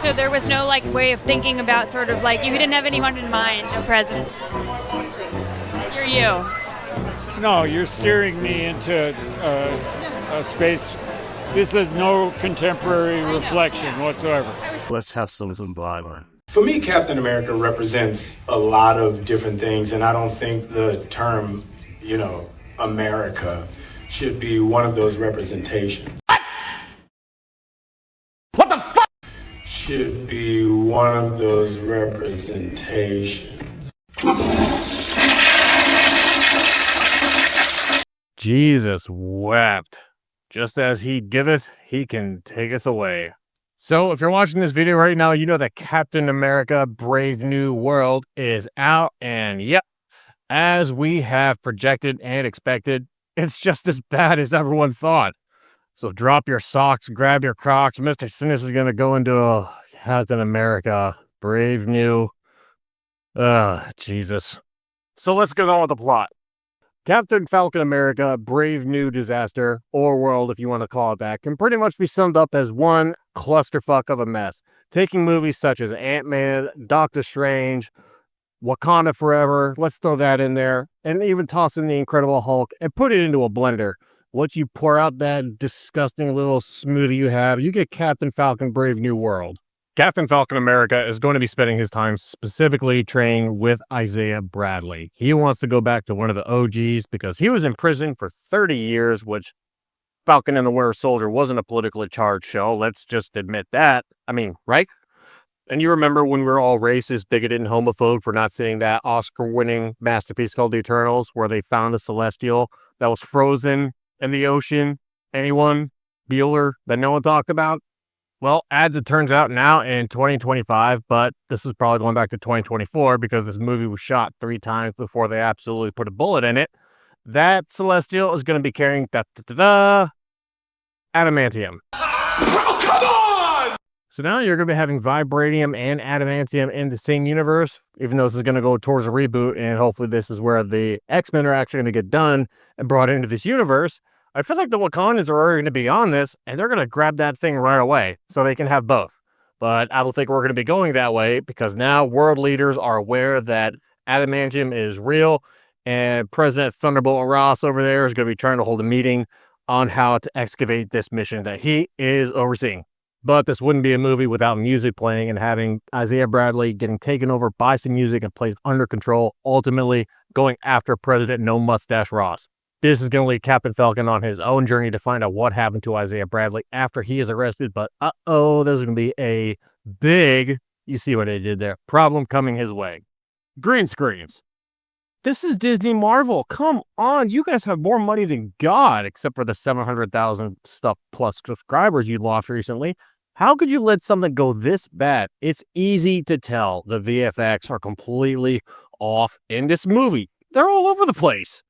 So there was no like way of thinking about sort of like you didn't have anyone in mind, a president. You're you. No, you're steering me into a space. This is no contemporary reflection whatsoever. Let's have some violence. For me, Captain America represents a lot of different things, and I don't think the term, America should be one of those representations. What the fuck? Should be one of those representations. Jesus wept. Just as he giveth, he can taketh away. So if you're watching this video right now, you know that Captain America Brave New World is out. And yep, as we have projected and expected, it's just as bad as everyone thought. So drop your socks, grab your Crocs. Mr. Sinus is going to go into a Captain America Brave New. Jesus. So let's get on with the plot. Captain Falcon America, Brave New Disaster, or World if you want to call it that, can pretty much be summed up as one clusterfuck of a mess. Taking movies such as Ant-Man, Doctor Strange, Wakanda Forever, let's throw that in there, and even toss in the Incredible Hulk and put it into a blender. Once you pour out that disgusting little smoothie you have, you get Captain Falcon Brave New World. Captain Falcon America is going to be spending his time specifically training with Isaiah Bradley. He wants to go back to one of the OGs because he was in prison for 30 years, which Falcon and the Winter Soldier wasn't a politically charged show. Let's just admit that. I mean, right? And you remember when we were all racist, bigoted, and homophobe for not seeing that Oscar-winning masterpiece called The Eternals, where they found a Celestial that was frozen in the ocean? Anyone? Bueller? That no one talked about? Well, as it turns out now in 2025, but this is probably going back to 2024 because this movie was shot 3 times before they absolutely put a bullet in it, that Celestial is going to be carrying adamantium. Oh, come on! So now you're going to be having vibranium and adamantium in the same universe, even though this is going to go towards a reboot, and hopefully this is where the X-Men are actually going to get done and brought into this universe. I feel like the Wakandans are already going to be on this, and they're going to grab that thing right away, so they can have both. But I don't think we're going to be going that way, because now world leaders are aware that adamantium is real, and President Thunderbolt Ross over there is going to be trying to hold a meeting on how to excavate this mission that he is overseeing. But this wouldn't be a movie without music playing and having Isaiah Bradley getting taken over by some music and placed under control, ultimately going after President No Mustache Ross. This is going to lead Captain Falcon on his own journey to find out what happened to Isaiah Bradley after he is arrested. But there's going to be a big, you see what I did there, problem coming his way. Green screens. This is Disney Marvel. Come on, you guys have more money than God, except for the 700,000 stuff plus subscribers you lost recently. How could you let something go this bad? It's easy to tell the VFX are completely off in this movie. They're all over the place.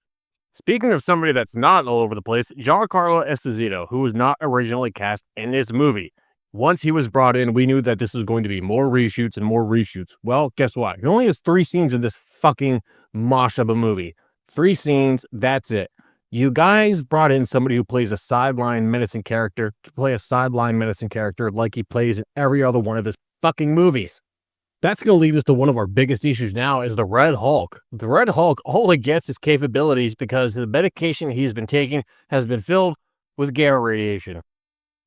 Speaking of somebody that's not all over the place, Giancarlo Esposito, who was not originally cast in this movie. Once he was brought in, we knew that this was going to be more reshoots and more reshoots. Well, guess what? He only has 3 scenes in this fucking mosh of a movie. 3 scenes, that's it. You guys brought in somebody who plays a sideline menacing character to play a sideline menacing character like he plays in every other one of his fucking movies. That's going to lead us to one of our biggest issues now is the Red Hulk. The Red Hulk only gets his capabilities because the medication he's been taking has been filled with gamma radiation.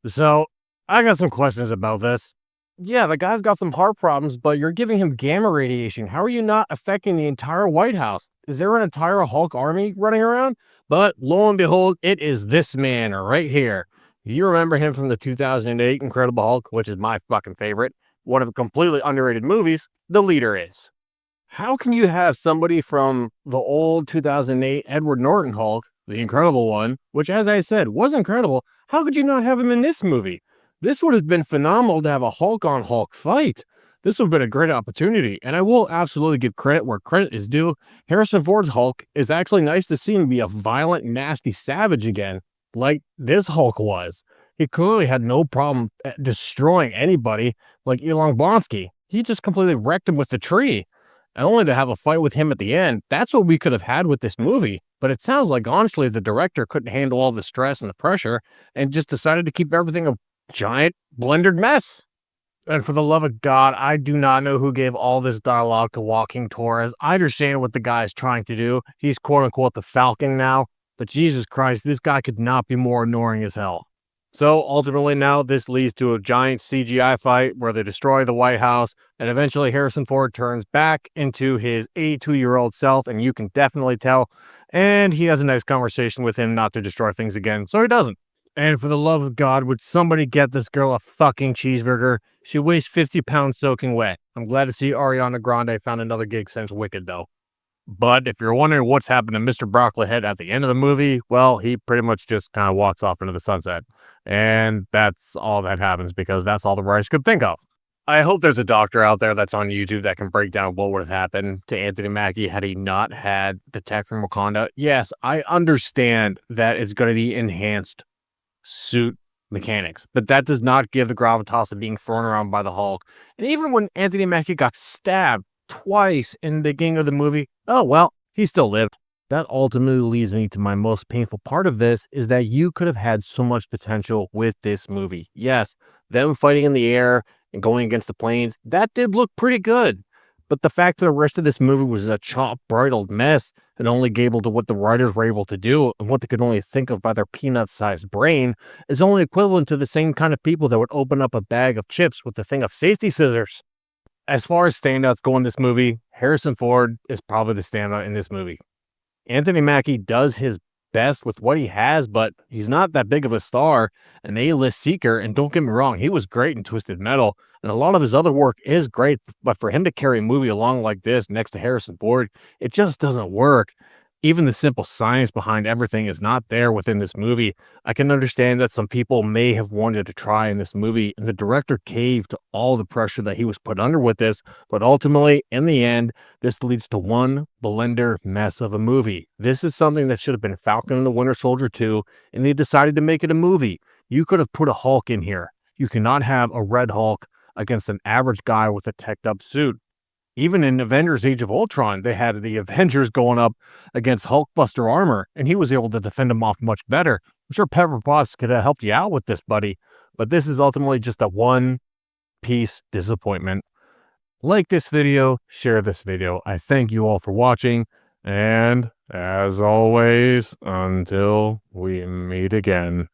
So, I got some questions about this. Yeah, the guy's got some heart problems, but you're giving him gamma radiation. How are you not affecting the entire White House? Is there an entire Hulk army running around? But lo and behold, it is this man right here. You remember him from the 2008 Incredible Hulk, which is my fucking favorite. One of the completely underrated movies, the leader is. How can you have somebody from the old 2008 Edward Norton Hulk, the incredible one, which as I said was incredible, how could you not have him in this movie? This would have been phenomenal to have a Hulk on Hulk fight. This would have been a great opportunity, and I will absolutely give credit where credit is due. Harrison Ford's Hulk is actually nice to see him be a violent, nasty savage again, like this Hulk was. He clearly had no problem destroying anybody like Elon Blonsky. He just completely wrecked him with the tree. And only to have a fight with him at the end, that's what we could have had with this movie. But it sounds like, honestly, the director couldn't handle all the stress and the pressure and just decided to keep everything a giant, blendered mess. And for the love of God, I do not know who gave all this dialogue to Joaquin Torres. I understand what the guy is trying to do. He's quote unquote the Falcon now, but Jesus Christ, this guy could not be more annoying as hell. So ultimately now this leads to a giant CGI fight where they destroy the White House, and eventually Harrison Ford turns back into his 82-year-old self, and you can definitely tell, and he has a nice conversation with him not to destroy things again, so he doesn't. And for the love of God, would somebody get this girl a fucking cheeseburger? She weighs 50 pounds soaking wet. I'm glad to see Ariana Grande found another gig since Wicked, though. But if you're wondering what's happened to Mr. Broccolihead at the end of the movie, well, he pretty much just kind of walks off into the sunset. And that's all that happens because that's all the writers could think of. I hope there's a doctor out there that's on YouTube that can break down what would have happened to Anthony Mackie had he not had the tech from Wakanda. Yes, I understand that it's going to be enhanced suit mechanics, but that does not give the gravitas of being thrown around by the Hulk. And even when Anthony Mackie got stabbed twice in the beginning of the movie, oh well, he still lived. That ultimately leads me to my most painful part of this, is that you could have had so much potential with this movie. Yes, them fighting in the air and going against the planes, that did look pretty good. But the fact that the rest of this movie was a chop-bridled mess and only able to what the writers were able to do and what they could only think of by their peanut-sized brain is only equivalent to the same kind of people that would open up a bag of chips with a thing of safety scissors. As far as standouts go in this movie, Harrison Ford is probably the standout in this movie. Anthony Mackie does his best with what he has, but he's not that big of a star, an A-list seeker, and don't get me wrong, he was great in Twisted Metal, and a lot of his other work is great, but for him to carry a movie along like this next to Harrison Ford, it just doesn't work. Even the simple science behind everything is not there within this movie. I can understand that some people may have wanted to try in this movie, and the director caved to all the pressure that he was put under with this, but ultimately, in the end, this leads to one blender mess of a movie. This is something that should have been Falcon and the Winter Soldier 2, and they decided to make it a movie. You could have put a Hulk in here. You cannot have a Red Hulk against an average guy with a teched up suit. Even in Avengers Age of Ultron, they had the Avengers going up against Hulkbuster armor, and he was able to defend them off much better. I'm sure Pepper Potts could have helped you out with this, buddy, but this is ultimately just a one-piece disappointment. Like this video, share this video. I thank you all for watching, and as always, until we meet again.